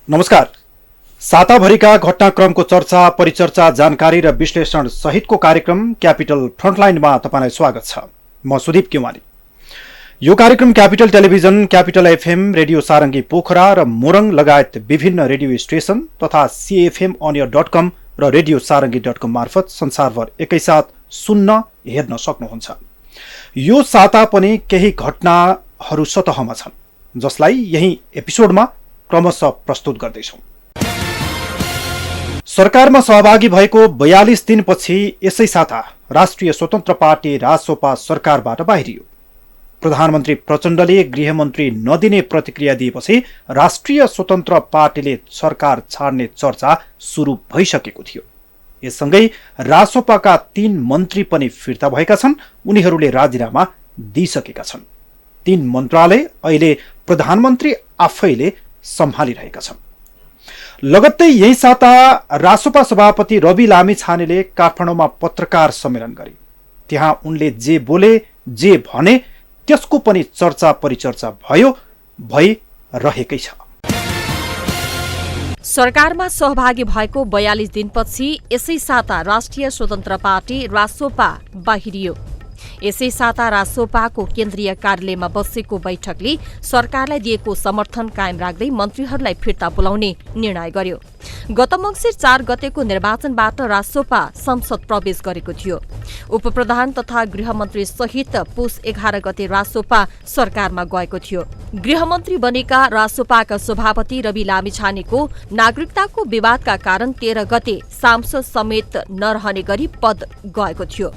नमस्कार। साताभरिका घटनाक्रमको चर्चा, परिचर्चा, जानकारी र विश्लेषण सहितको कार्यक्रम क्यापिटल फ्रन्टलाइनमा तपाईलाई स्वागत छ। म सुदीप किवानी। यो कार्यक्रम capital television, capital FM, radio Sarangi Pokhara र मोरङ लगायत विभिन्न रेडियो स्टेशन तथा cfmonir.com र रेडियो सारङ्गी.com मार्फत संसारभर एकैसाथ सुन्न हेर्न सक्नुहुन्छ। यो साता पनि केही घटनाहरू सतहमा छन्, जसलाई यही एपिसोडमा क्रमशः प्रस्तुत गर्दैछौं। सरकारमा सहभागी भएको 42 दिनपछि यसै साता राष्ट्रिय स्वतन्त्र पार्टी रासोपा सरकारबाट बाहिरियो। प्रधानमन्त्री प्रचण्डले गृहमन्त्री नदिने प्रतिक्रिया दिएपछि राष्ट्रिय स्वतन्त्र पार्टीले सरकार छाड्ने चर्चा सुरु भइसकेको थियो। यससँगै रासोपाका 3 मन्त्री पनि फिर्ता भएका छन्। उनीहरूले राजीनामा दिइसकेका छन्। 3 मन्त्रालय अहिले प्रधानमन्त्री आफैले सम्हालिरहेका छन्। लगत्तै यही साता रासोपा सभापति रवि लामिछानेले काठमाडौँमा पत्रकार सम्मेलन गरे। त्यहाँ उनले जे बोले, जे भने त्यसको पनि चर्चा परिचर्चा भइरहेकै छ। सरकारमा सहभागी भएको 42 दिनपछि यसै साता राष्ट्रिय स्वतन्त्र पार्टी रासोपा बाहिरियो। यसै साता रासोपाको केन्द्रीय कार्यालयमा बसेको बैठकले सरकारलाई दिएको समर्थन कायम राख्दै मन्त्रीहरूलाई फिर्ता बोलाउने निर्णय गर्यो। गत मङ्सिर 4 गतेको निर्वाचनबाट रासोपा संसद प्रवेश गरेको थियो। उपप्रधान तथा गृहमन्त्री सहित पुस 11 गते रासोपा सरकारमा गएको थियो। गृहमन्त्री बनेका रासोपाका सभापति रवि लामिछानेको नागरिकताको विवादका कारण 13 गते सांसद समेत नरहने गरी पद गएको थियो।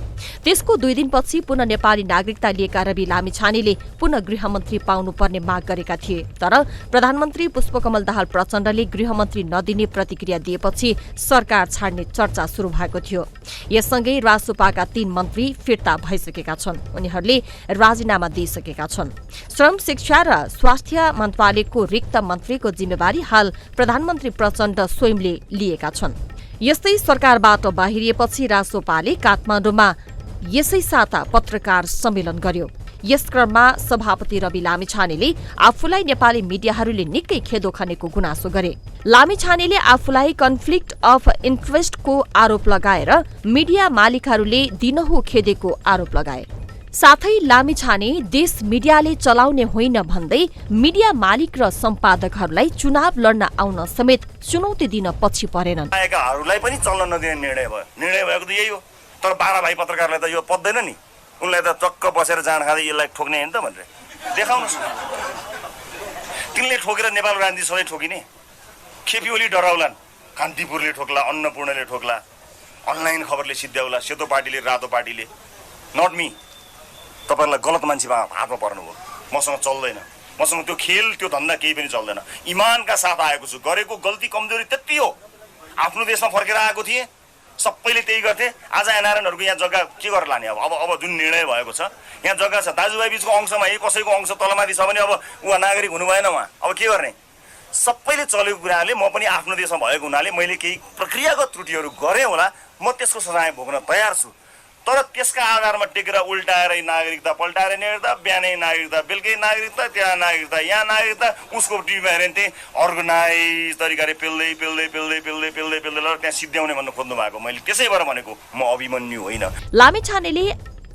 त्यसको 2 दिनपछि पुनः नेपाली नागरिकता लिएका रवि लामिछानेले पुनः गृहमन्त्री पाउनुपर्ने माग गरेका थिए। तर प्रधानमन्त्री पुष्पकमल दाहाल प्रचण्डले गृहमन्त्री नदिने प्रतिक्रिया दिएपछि सरकार छाड्ने चर्चा सुरु भएको थियो। यससँगै रासोपाका 3 मन्त्री फिर्ता भइसकेका छन्। उनीहरूले राजीनामा दिइसकेका छन्। श्रम, शिक्षा र स्वास्थ्य मन्त्रालयको रिक्त मन्त्रीको जिम्मेवारी हाल प्रधानमन्त्री प्रचण्ड स्वयंले लिएका छन्। यस्तै सरकारबाट बाहिरिएपछि रासोपाले काठमाडौँमा यसै साता पत्रकार सम्मेलन गर्यो। यस क्रममा सभापति रवि लामिछानेले आफूलाई नेपाली मिडियाहरूले निकै खेदो खनेको गुनासो गरे। लामिछानेले आफूलाई कन्फ्लिक्ट अफ इन्ट्रेस्टको आरोप लगाएर मिडिया मालिकहरूले दिनहुँ खेदेको आरोप लगाए। साथै लामिछाने देश मिडियाले चलाउने होइन भन्दै मिडिया मालिक र सम्पादकहरूलाई चुनाव लड्न आउन समेत चुनौती दिन पछि परेनन्। पनि चल्न नदिने निर्णय भएको त यही हो। तर 12 भाइ पत्रकारलाई त यो पत्दैन नि। उनलाई त चक्क बसेर जान खाँदै यसलाई ठोक्ने होइन त भनेर देखाउनुहोस्। तिनले ठोकेर नेपाल राजनीति सधैँ ठोकिने। खेपी ओली डराउलान्, कान्तिपुरले ठोक्ला, अन्नपूर्णले ठोक्ला, अनलाइन खबरले सिद्ध्याउला, सेतो पार्टीले, रातो पार्टीले। Not me. तपाईँहरूलाई गलत मान्छेमा हातमा पर्नुभयो। मसँग चल्दैन। मसँग त्यो खेल, त्यो धन्दा केही पनि चल्दैन। इमानका साथ आएको छु। गरेको गल्ती कमजोरी त्यति हो। आफ्नो देशमा फर्केर आएको थिएँ, सबैले त्यही गर्थे। आज एनआरएनहरूको यहाँ जग्गा के गरेर लाने? अब जुन निर्णय भएको छ, यहाँ जग्गा छ। दाजुभाइ बिचको अंशमा यही कसैको अंश तलमाथि छ भने अब उहाँ नागरिक हुनु भएन। उहाँ अब के गर्ने? सबैले चलेको कुराले म पनि आफ्नो देशमा भएको हुनाले मैले केही प्रक्रियागत त्रुटिहरू गरेँ होला। म त्यसको सजाय भोग्न तयार छु। तर त्यसका आधारमा टेकेर उल्टाएर नागरिकता पल्टाएर हेर्दा बिहानै नागरिकता, बेलुकै नागरिकता, त्यहाँ नागरिकता, यहाँ नागरिकता, उसको टिभीमा हेऱ्यो भने त्यही अर्गनाइज तरिकाले पेल्दै त्यहाँ सिद्ध्याउने भन्न खोज्नु भएको। मैले त्यसै भएर भनेको म अभिमन्यु होइन। लामिछानेले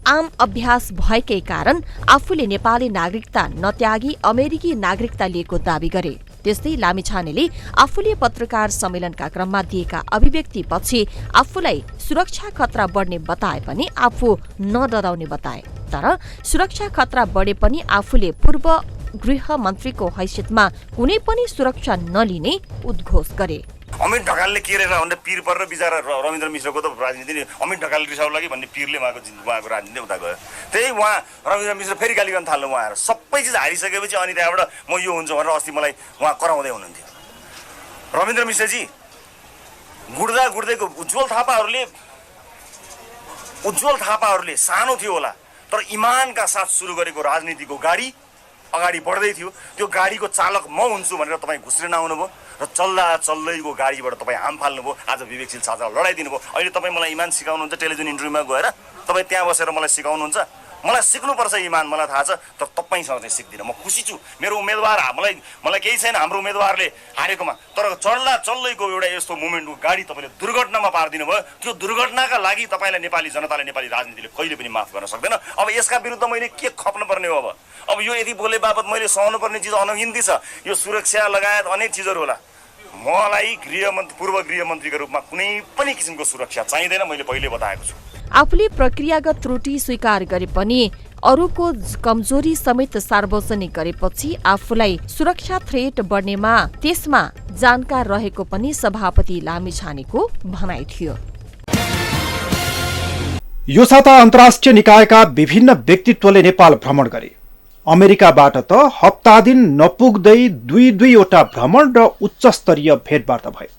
आम अभ्यास भएकै कारण आफूले नेपाली नागरिकता नत्यागी अमेरिकी नागरिकता लिएको दावी गरे। त्यस्तै लामिछानेले आफूले पत्रकार सम्मेलनका क्रममा दिएका अभिव्यक्तिपछि आफूलाई सुरक्षा खतरा बढ्ने बताए पनि आफू नडराउने बताए। तर सुरक्षा खतरा बढे पनि आफूले पूर्व गृह मन्त्रीको हैसियतमा कुनै पनि सुरक्षा नलिने उद्घोष गरे। अमित ढकालले के रहेछ भने पिर परेर बिचरा रविन्द्र मिश्रको त राजनीति नि अमित ढकालले रिसाउ लागि भन्ने पिरले उहाँको राजनीति उता गयो। त्यही उहाँ रविन्द्र मिश्र फेरि गाली गर्न थाल्नु। उहाँहरू सबै चिज हारिसकेपछि अनि त्यहाँबाट म यो हुन्छ भनेर अस्ति मलाई उहाँ कराउँदै हुनुहुन्थ्यो। रविन्द्र मिश्रजी गुड्दैको उज्जवल थापाहरूले सानो थियो होला, तर इमानका साथ सुरु गरेको राजनीतिको गाडी अगाडि बढ्दै थियो। त्यो गाडीको चालक म हुन्छु भनेर तपाईँ घुस्रेन आउनुभयो र चल्दैको गाडीबाट तपाईँ हाम फाल्नुभयो। आज विवेकशील साझा लडाइदिनु भयो। अहिले तपाईँ मलाई इमान सिकाउनुहुन्छ टेलिभिजन इन्टरभ्यूमा गएर। तपाईँ त्यहाँ बसेर मलाई सिकाउनुहुन्छ। म मलाई सिक्नुपर्छ इमान, मलाई थाहा छ, तर तपाईँसँग चाहिँ सिक्दिनँ। म खुसी छु मेरो उम्मेदवार, मलाई केही छैन हाम्रो उम्मेदवारले हारेकोमा, तर चल्दैको एउटा यस्तो मुभमेन्टको गाडी तपाईँले दुर्घटनामा पारिदिनु भयो। त्यो दुर्घटनाका लागि तपाईँलाई नेपाली जनताले, नेपाली राजनीतिले कहिले पनि माफ गर्न सक्दैन। अब यसका विरुद्ध मैले के खप्नुपर्ने हो? अब यो यदि बोले बापत मैले सहनुपर्ने चिज अनगिन्ती छ, यो सुरक्षा लगायत अनेक चिजहरू होला। मलाई पूर्व गृहमन्त्रीको रूपमा कुनै पनि किसिमको सुरक्षा चाहिँदैन, मैले पहिले बताएको छु। आफूले प्रक्रियागत त्रुटि स्वीकार गरे पनि अरूको कमजोरी समेत सार्वजनिक गरेपछि आफूलाई सुरक्षा थ्रेट बढ्नेमा त्यसमा जानकार रहेको पनि सभापति लामिछानेको भनाइ थियो। यो साता अन्तर्राष्ट्रिय निकायका विभिन्न व्यक्तित्वले नेपाल भ्रमण गरे। अमेरिकाबाट त हप्ता दिन नपुग्दै दुईवटा भ्रमण र उच्चस्तरीय भेटवार्ता भयो।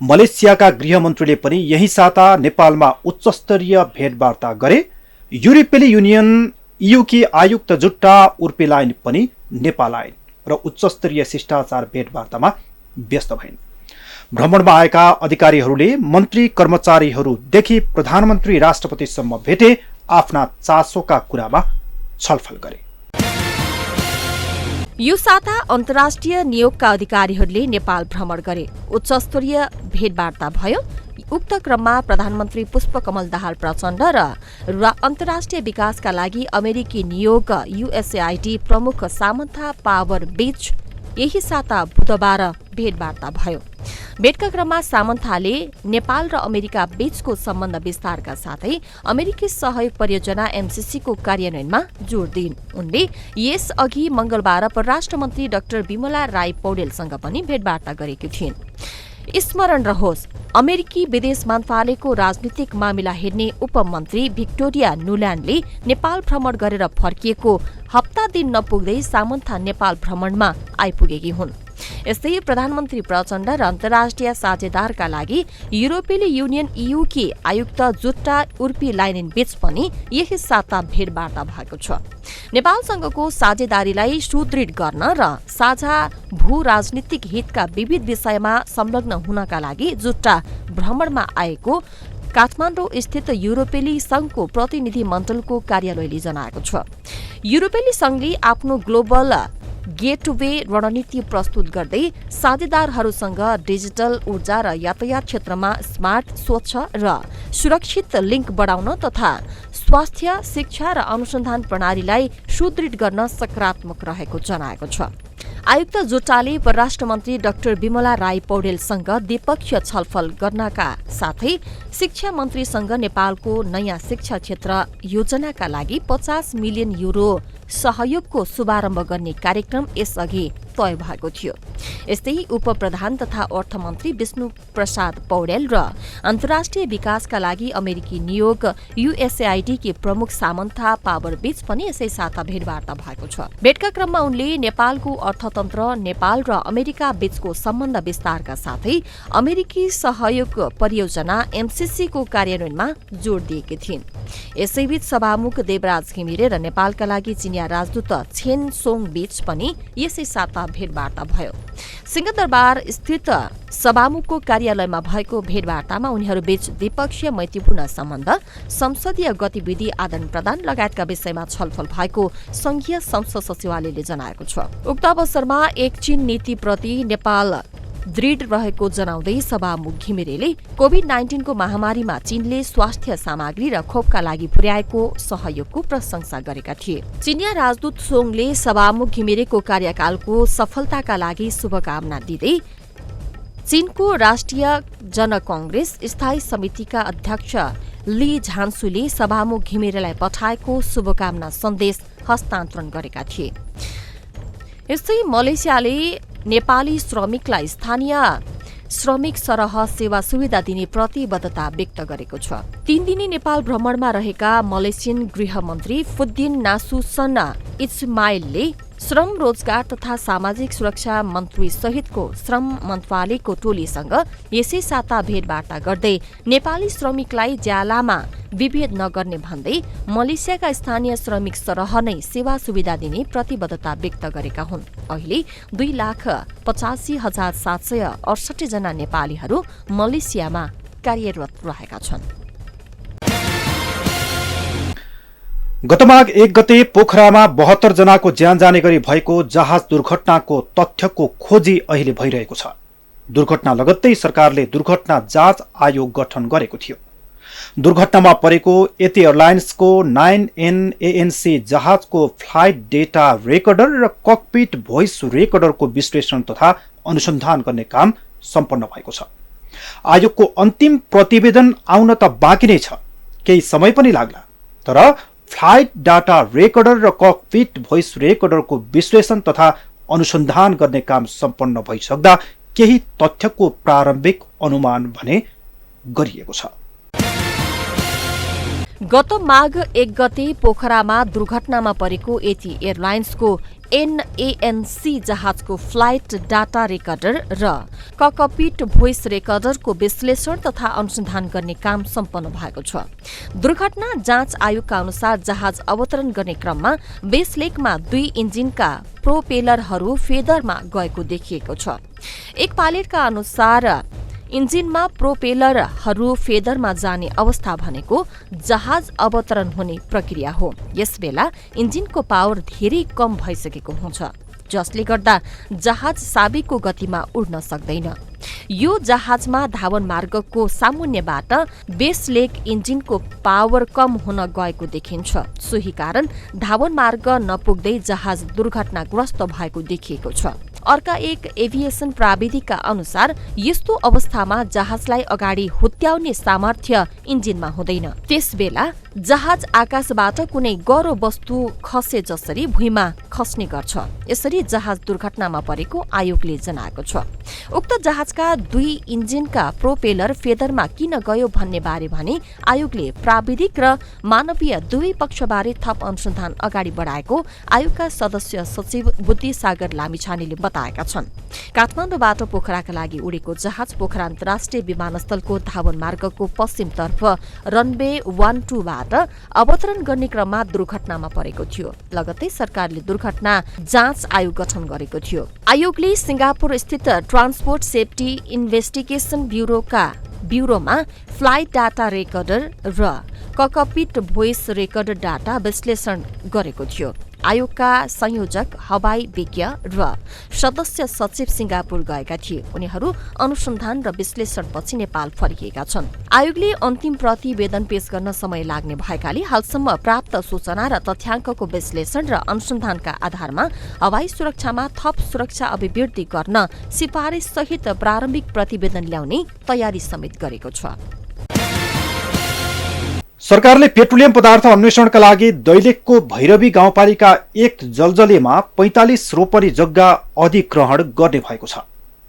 मलेसियाका गृहमन्त्रीले पनि यही साता नेपालमा उच्चस्तरीय भेटवार्ता गरे। युरोपेली युनियन युकी आयुक्त जुट्टा उर्पिलाइन पनि नेपाल आइन् र उच्चस्तरीय शिष्टाचार भेटवार्तामा व्यस्त भइन्। भ्रमणमा आएका अधिकारीहरूले मन्त्री कर्मचारीहरूदेखि प्रधानमन्त्री राष्ट्रपतिसम्म भेटे आफ्ना चासोका कुरामा छलफल गरे। यो साता अन्तर्राष्ट्रिय नियोगका अधिकारीहरूले नेपाल भ्रमण गरे। उच्चस्तरीय भेटवार्ता भयो। उक्त क्रममा प्रधानमन्त्री पुष्पकमल दाहाल प्रचण्ड र अन्तर्राष्ट्रिय विकासका लागि अमेरिकी नियोग युएसएआइडी प्रमुख सामन्था पावर बीच यही साता बुधबार भेटवार्ता भयो। भेटका क्रममा सामन्थाले नेपाल र अमेरिका बीचको सम्बन्ध विस्तारका साथै अमेरिकी सहयोग परियोजना एमसीसीको कार्यान्वयनमा जोड दिइन्। उनले यसअघि मंगलबार परराष्ट्र मन्त्री डाक्टर विमला राई पौडेलसँग पनि भेटवार्ता गरेकी थिइन्। स्मरण रहोस्, अमेरिकी विदेश मन्त्रालयको राजनीतिक मामिला हेर्ने उपमन्त्री भिक्टोरिया नुल्यान्डले नेपाल भ्रमण गरेर फर्किएको हप्ता दिन नपुग्दै सामन्था नेपाल भ्रमणमा आइपुगेकी हुन्। यस्तै प्रधानमन्त्री प्रचण्ड र अन्तर्राष्ट्रिय साझेदारका लागि युरोपेली युनियन ईयूकी आयुक्त जुट्टा उर्पिलाइनेन बीच पनि यही साता भेटवार्ता भएको छ। नेपालसँगको साझेदारीलाई सुदृढ गर्न र साझा भू राजनीतिक हितका विविध विषयमा संलग्न हुनका लागि जुट्टा भ्रमणमा आएको काठमाडौँ स्थित युरोपेली संघको प्रतिनिधि मण्डलको कार्यालयले जनाएको छ। युरोपेली संघले आफ्नो ग्लोबल गेटवे रणनीति प्रस्तुत गर्दै साझेदारहरूसँग डिजिटल ऊर्जा र यातायात क्षेत्रमा स्मार्ट, स्वच्छ र सुरक्षित लिङ्क बढाउन तथा स्वास्थ्य, शिक्षा र अनुसन्धान प्रणालीलाई सुदृढ गर्न सकारात्मक रहेको जनाएको छ। आयुक्त जुट्टाले परराष्ट्र मन्त्री डाक्टर विमला राई पौडेलसँग द्विपक्षीय छलफल गर्नका साथै शिक्षा मन्त्रीसँग नेपालको नयाँ शिक्षा क्षेत्र योजनाका लागि 50 मिलियन युरो सहयोगको शुभारम्भ गर्ने कार्यक्रम यसअघि तय भएको थियो। यस्तै उपप्रधान तथा अर्थमन्त्री विष्णु प्रसाद पौडेल र अन्तर्राष्ट्रिय विकासका लागि अमेरिकी नियोग युएसएआइडी की प्रमुख सामन्था पावर बीच पनि यसै साता भेटवार्ता भएको छ। भेटका क्रममा उनले नेपालको अर्थतन्त्र, नेपाल र अमेरिका बीचको सम्बन्ध विस्तारका साथै अमेरिकी सहयोग परियोजना एमसीसी को कार्यान्वयनमा जोड दिएकी थिइन्। यसैबीच सभामुख देवराज घिमिरे र नेपालका लागि चिनिया राजदूत छेन सोङ बीच पनि यसै साता भेटवार्ता भयो। सिंहदरबार स्थित सभामुखको कार्यालयमा भएको भेटवार्तामा उनीहरूबीच द्विपक्षीय मैत्रीपूर्ण सम्बन्ध, संसदीय गतिविधि आदान प्रदान लगायतका विषयमा छलफल भएको संघीय संसद सचिवालयले जनाएको छ। उक्त अवसरमा एक चीन नीतिप्रति नेपाल दृढ रहेको जनाउँदै सभामुख घिमिरेले कोभिड-19 को महामारीमा चीनले स्वास्थ्य सामग्री र खोपका लागि पुर्याएको सहयोगको प्रशंसा गरेका थिए। चिनिया राजदूत सोङले सभामुख घिमिरेको कार्यकालको सफलताका लागि शुभकामना दिँदै चीनको राष्ट्रिय जनकंग्रेस स्थायी समितिका अध्यक्ष ली झान्सुले सभामुख घिमिरेलाई पठाएको शुभकामना सन्देश हस्तान्तरण गरेका थिए। यस्तै मलेसियाले नेपाली श्रमिकलाई स्थानीय श्रमिक सरह सेवा सुविधा दिने प्रतिबद्धता व्यक्त गरेको छ। 3 दिने नेपाल भ्रमणमा रहेका मलेसियन गृहमन्त्री फुद्दिन नासुसन इस्माइलले श्रम, रोजगार तथा सामाजिक सुरक्षा मन्त्री सहितको श्रम मन्त्रालयको टोलीसँग यसै साता भेटवार्ता गर्दै नेपाली श्रमिकलाई ज्यालामा विभेद नगर्ने भन्दै मलेसियाका स्थानीय श्रमिक सरह नै सेवा सुविधा दिने प्रतिबद्धता व्यक्त गरेका हुन्। अहिले 2,85,768 जना नेपालीहरू मलेसियामा कार्यरत रहेका छन्। गत माघ 1 गते पोखरामा 72 जनाको ज्यान जाने गरी भएको जहाज दुर्घटनाको तथ्यको खोजी अहिले भइरहेको छ। दुर्घटना लगत्तै सरकारले दुर्घटना जाँच आयोग गठन गरेको थियो। दुर्घटनामा परेको यति एयरलाइन्सको 9NANC जहाजको फ्लाइट डेटा रेकर्डर र ककपिट भोइस रेकर्डरको विश्लेषण तथा अनुसन्धान गर्ने काम सम्पन्न भएको छ। आयोगको अन्तिम प्रतिवेदन आउन त बाँकी नै छ, केही समय पनि लाग्ला, तर फ्लाइट डाटा रेकर्डर र ककपिट भोइस रेकर्डरको विश्लेषण तथा अनुसन्धान गर्ने काम सम्पन्न भइसक्दा केही तथ्यको प्रारम्भिक अनुमान भने गरिएको छ। गत माघ 1 गते पोखरामा दुर्घटनामा परेको यति एयरलाइन्सको NANC जहाजको फ्लाइट डाटा रेकर्डर र ककपिट भोइस रेकर्डरको विश्लेषण तथा अनुसन्धान गर्ने काम सम्पन्न भएको छ। दुर्घटना जाँच आयोगका अनुसार जहाज अवतरण गर्ने क्रममा बेस लेकमा 2 इन्जिनका प्रोपेलरहरू फेदरमा गएको देखिएको छ। एक पाइलटका अनुसार इन्जिनमा प्रोपेलरहरू फेदरमा जाने अवस्था भनेको जहाज अवतरण हुने प्रक्रिया हो। यसबेला इन्जिनको पावर धेरै कम भइसकेको हुन्छ, जसले गर्दा जहाज साबिकको गतिमा उड्न सक्दैन। यो जहाजमा धावन मार्गको सामुन्यबाट बेस लेक इन्जिनको पावर कम हुन गएको देखिन्छ। सोही कारण धावन मार्ग नपुग्दै जहाज दुर्घटनाग्रस्त भएको देखिएको छ। अर्का एक एभिएसन प्राविधिकका अनुसार यस्तो अवस्थामा जहाजलाई अगाडि हुत्याउने सामर्थ्य इन्जिनमा हुँदैन। त्यसबेला जहाज आकाशबाट कुनै गह्रो वस्तु खसे जसरी भुइँमा खस्ने गर्छ। यसरी जहाज दुर्घटनामा परेको आयोगले जनाएको छ। उक्त जहाजका 2 इन्जिनका प्रोपेलर फेदरमा किन गयो भन्ने बारे भने आयोगले प्राविधिक र मानवीय दुवै पक्षबारे थप अनुसन्धान अगाडि बढाएको आयोगका सदस्य सचिव बुद्धिसागर लामिछानेले बताएका छन्। काठमाडौँबाट पोखराका लागि उडेको जहाज पोखरा अन्तर्राष्ट्रिय विमानस्थलको धावन मार्गको पश्चिमतर्फ रनवे 12 बाट अवतरण गर्ने क्रममा दुर्घटनामा परेको थियो। लगत्तै सरकारले दुर्घटना जाँच आयोग गठन गरेको थियो। आयोगले सिंगापुर स्थित ट्रान्सपोर्ट सेफ्टी इन्भेस्टिगेसन ब्युरोमा फ्लाइट डाटा रेकर्डर र ककपिट भोइस रेकर्डर डाटा विश्लेषण गरेको थियो। आयोगका संयोजक हवाई विज्ञ र सदस्य सचिव सिंगापुर गएका थिए। उनीहरू अनुसन्धान र विश्लेषणपछि नेपाल फर्किएका छन्। आयोगले अन्तिम प्रतिवेदन पेश गर्न समय लाग्ने भएकाले हालसम्म प्राप्त सूचना र तथ्याङ्कको विश्लेषण र अनुसन्धानका आधारमा हवाई सुरक्षामा थप सुरक्षा अभिवृद्धि गर्न सिफारिस सहित प्रारम्भिक प्रतिवेदन ल्याउने तयारी समेत गरेको छ। सरकारले पेट्रोलियम पदार्थ अन्वेषणका लागि दैलेखको भैरवी गाउँपालिका 1 जलजलेमा 45 रोपनी जग्गा अधिग्रहण गर्ने भएको छ।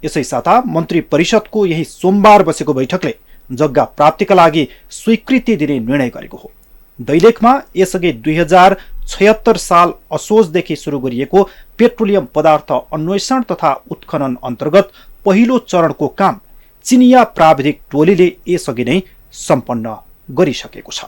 यसै साता मन्त्री परिषदको यही सोमबार बसेको बैठकले जग्गा प्राप्तिका लागि स्वीकृति दिने निर्णय गरेको हो। दैलेखमा यसअघि 2076 साल असोजदेखि सुरु गरिएको पेट्रोलियम पदार्थ अन्वेषण तथा उत्खनन अन्तर्गत पहिलो चरणको काम चिनिया प्राविधिक टोलीले यसअघि नै सम्पन्न गरिसकेको छ।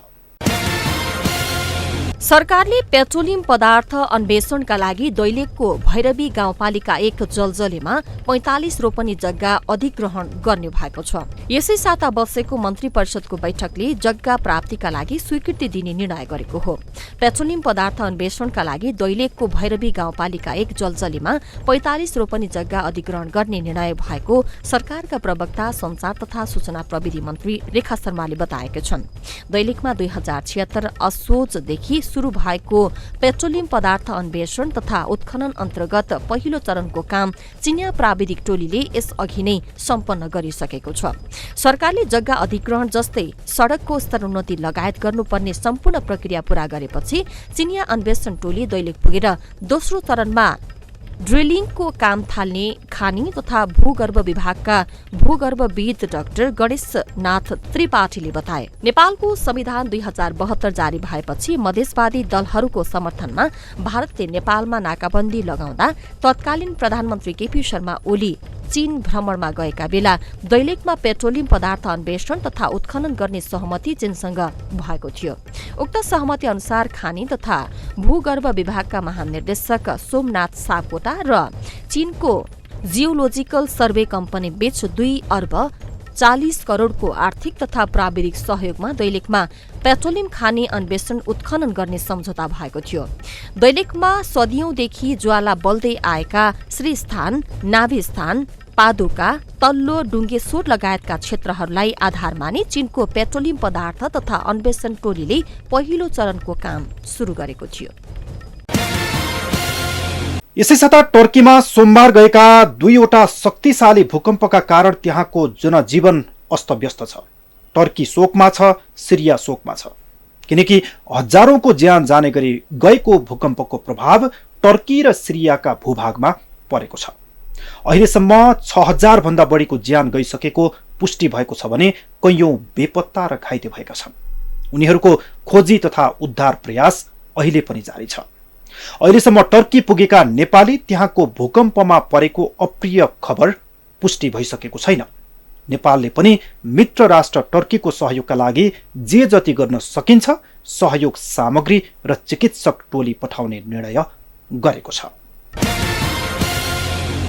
सरकारले पेट्रोलियम पदार्थ अन्वेषणका लागि दैलेखको भैरवी गाउँपालिका 1 जलजलेमा 45 रोपनी जग्गा अधिग्रहण गर्ने भएको छ। यसै साता बसेको मन्त्री परिषदको बैठकले जग्गा प्राप्तिका लागि स्वीकृति दिने निर्णय गरेको हो। पेट्रोलियम पदार्थ अन्वेषणका लागि दैलेखको भैरवी गाउँपालिका 1 जलजलेमा 45 रोपनी जग्गा अधिग्रहण गर्ने निर्णय भएको सरकारका प्रवक्ता संचार तथा सूचना प्रविधि मन्त्री रेखा शर्माले बताएका छन्। दैलेखमा 2076 असोजदेखि सुरु भएको पेट्रोलियम पदार्थ अन्वेषण तथा उत्खनन अन्तर्गत पहिलो चरणको काम चिनिया प्राविधिक टोलीले यसअघि नै सम्पन्न गरिसकेको छ। सरकारले जग्गा अधिग्रहण जस्तै सड़कको स्तरोन्नति लगायत गर्नुपर्ने सम्पूर्ण प्रक्रिया पूरा गरेपछि चिनिया अन्वेषण टोली दैलेख पुगेर दोस्रो चरणमा ड्रिलिङको काम थाल्ने खानी तथा भूगर्भ विभागका भूगर्भविद डाक्टर गणेशनाथ त्रिपाठीले बताए। नेपालको संविधान 2072 जारी भएपछि मधेसवादी दलहरूको समर्थनमा भारतले नेपालमा नाकाबन्दी लगाउँदा तत्कालीन प्रधानमन्त्री केपी शर्मा ओली चीन भ्रमणमा गएका बेला दैलेखमा पेट्रोलियम पदार्थ अन्वेषण तथा उत्खनन गर्ने सहमति चीनसँग भएको थियो। उक्त सहमति अनुसार खानी तथा भूगर्भ विभागका महानिर्देशक सोमनाथ सापकोटा र चीनको जियोलोजिकल सर्वे कम्पनी बीच 2 अर्ब 40 करोडको आर्थिक तथा प्राविधिक सहयोगमा दैलेखमा पेट्रोलियम खानी अन्वेषण उत्खनन गर्ने सम्झौता भएको थियो। दैलेखमा सदियौंदेखि ज्वाला बल्दै आएका श्रीस्थान, नाभिस्थान, पादुका, तल्लो डुङ्गेश्वर लगायतका क्षेत्रहरूलाई आधार मानि चीनको पेट्रोलियम पदार्थ तथा अन्वेषण टोलीले पहिलो चरणको काम सुरु गरेको थियो। यसै साता टर्कीमा सोमबार गएका 2वटा शक्तिशाली भूकम्पका कारण त्यहाँको जनजीवन अस्तव्यस्त छ। टर्की शोकमा छ, सिरिया शोकमा छ, किनकि हजारौंको ज्यान जाने गरी गएको भूकम्पको प्रभाव टर्की र सिरियाका भूभागमा परेको छ। अहिलेसम्म 6000 भन्दा बढीको ज्यान गइसकेको पुष्टि भएको छ भने कैयौं बेपत्ता र घाइते भएका छन्। उनीहरूको खोजी तथा उद्धार प्रयास अहिले पनि जारी छ। अहिलेसम्म टर्की पुगेका नेपाली त्यहाँको भूकम्पमा परेको अप्रिय खबर पुष्टि भइसकेको छैन। नेपालले पनि मित्र राष्ट्र टर्कीको सहयोगका लागि जे जति गर्न सकिन्छ सहयोग सामग्री र चिकित्सक टोली पठाउने निर्णय गरेको छ।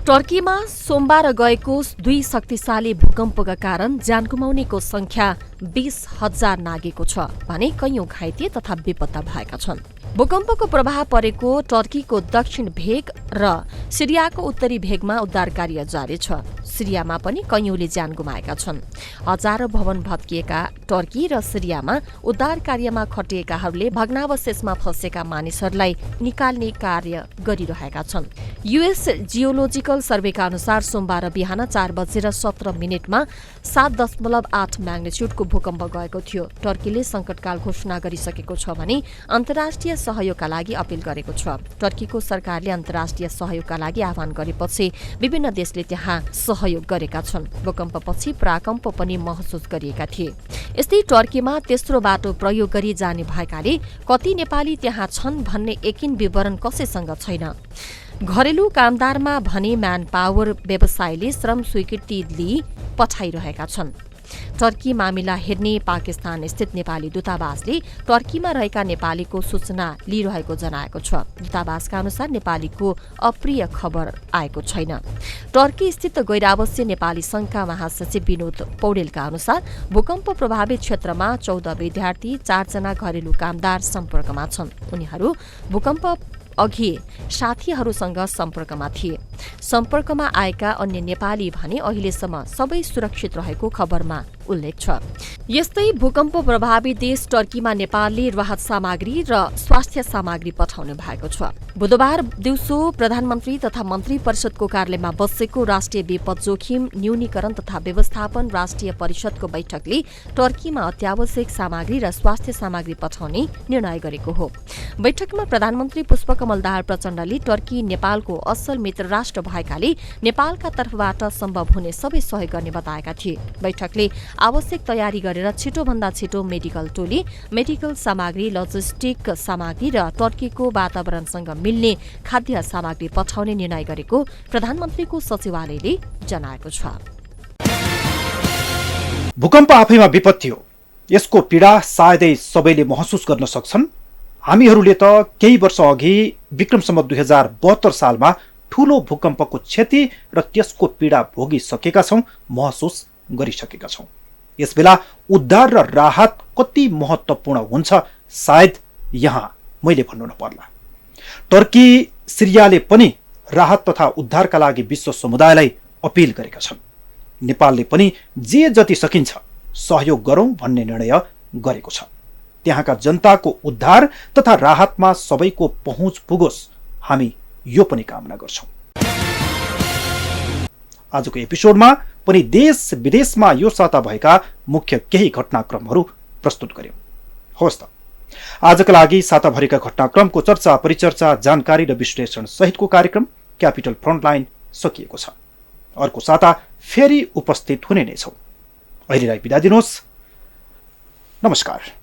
टर्कीमा सोमबार गएको 2 शक्तिशाली भूकम्पका कारण ज्यान गुमाउनेको संख्या 20,000 नागेको छ भने कैयौं घाइते तथा बेपत्ता भएका छन्। भूकम्पको प्रभाव परेको टर्कीको दक्षिण भेग र सिरियाको उत्तरी भेगमा उद्धार कार्य जारी छ। सिरियामा पनि कैयौंले ज्यान गुमाएका छन्। हजारौं भवन भत्किएका टर्की र सिरियामा उद्धार कार्यमा खटिएकाहरूले भग्नावशेषमा फँसेका मानिसहरूलाई निकाल्ने कार्य गरिरहेका छन्। युएस जियोलोजिकल सर्वेका अनुसार सोमबार बिहान 4:17 7.8 म्याग्निच्युडको भूकम्प गएको थियो। टर्कीले संकटकाल घोषणा गरिसकेको छ भने अन्तर्राष्ट्रिय सहयोगका लागि अपील गरेको छ। टर्कीको सरकारले अन्तर्राष्ट्रिय सहयोगका लागि आह्वान गरेपछि विभिन्न देशले त्यहाँ सहयोग गरेका छन्। भूकम्पपछि प्राकम्प पनि महसुस गरिएका थिए। यस्तै टर्कीमा तेस्रो बाटो प्रयोग गरी जाने भएकाले कति नेपाली त्यहाँ छन् भन्ने यकिन विवरण कसैसँग छैन। घरेलु कामदारमा भने म्यान पावर व्यवसायले श्रम स्वीकृति लिई पठाइरहेका छन्। टर्की मामिला हेर्ने पाकिस्तान स्थित नेपाली दूतावासले टर्कीमा रहेका नेपालीको सूचना लिइरहेको जनाएको छ। दूतावासका अनुसार नेपालीको अप्रिय खबर आएको छैन। टर्की स्थित गैरावासीय नेपाली संघका महासचिव विनोद पौडेलका अनुसार भूकम्प प्रभावित क्षेत्रमा 14 विद्यार्थी, 4 जना घरेलु कामदार सम्पर्कमा छन्। उनीहरू भूकम्प अघि साथीहरूसँग सम्पर्कमा थिए। सम्पर्कमा आएका अन्य नेपाली भने अहिलेसम्म सबै सुरक्षित रहेको खबरमा उल्लेख छ। यस्तै भूकम्प प्रभावित देश टर्कीमा नेपालले राहत सामग्री र स्वास्थ्य सामग्री पठाउने भएको छ। बुधबार दिउँसो प्रधानमन्त्री तथा मन्त्री परिषदको कार्यालयमा बसेको राष्ट्रिय विपद जोखिम न्यूनीकरण तथा व्यवस्थापन राष्ट्रिय परिषदको बैठकले टर्कीमा अत्यावश्यक सामग्री र स्वास्थ्य सामग्री पठाउने निर्णय गरेको हो। बैठकमा प्रधानमन्त्री पुष्पकमल दाहाल प्रचण्डले टर्की नेपालको असल मित्र राष्ट्र भएकाले नेपालका तर्फबाट सम्भव हुने सबै सहयोग गर्ने बताएका थिए। बैठकले आवश्यक तयारी गरेर छिटोभन्दा छिटो मेडिकल टोली, मेडिकल सामग्री, लजिस्टिक सामग्री र टर्कीको वातावरणसँग मिल्ने खाद्य सामग्री पठाउने निर्णय गरेको प्रधानमन्त्रीको सचिवालयले जनाएको छ। भूकम्प आफैमा विपत्ति हो। यसको पीडा सायदै सबैले महसुस गर्न सक्छन्। हामीहरूले त केही वर्ष अघि विक्रमसम्म 2072 सालमा ठूलो भूकम्पको क्षति र त्यसको पीडा भोगिसकेका छौं, महसुस गरिसकेका छौं। यसबेला उद्धार र राहत कति महत्त्वपूर्ण हुन्छ सायद यहाँ मैले भन्नु नपर्ला। टर्की, सिरियाले पनि राहत तथा उद्धारका लागि विश्व समुदायलाई अपील गरेका छन्। नेपालले पनि जे जति सकिन्छ सहयोग गरौं भन्ने निर्णय गरेको छ। त्यहाँका जनताको उद्धार तथा राहतमा सबैको पहुँच पुगोस्, हामी यो पनि कामना गर्छौं। आजको एपिसोडमा पनि देश विदेशमा यो साता भएका मुख्य केही घटनाक्रमहरू प्रस्तुत गर्यौं। होस् त आजका लागि साताभरिका घटनाक्रमको चर्चा, परिचर्चा, जानकारी र विश्लेषण सहितको कार्यक्रम क्यापिटल फ्रन्टलाइन सकिएको छ। अर्को साता फेरि उपस्थित हुने नै छौं। अहिलेलाई बिदा दिनुहोस्। नमस्कार।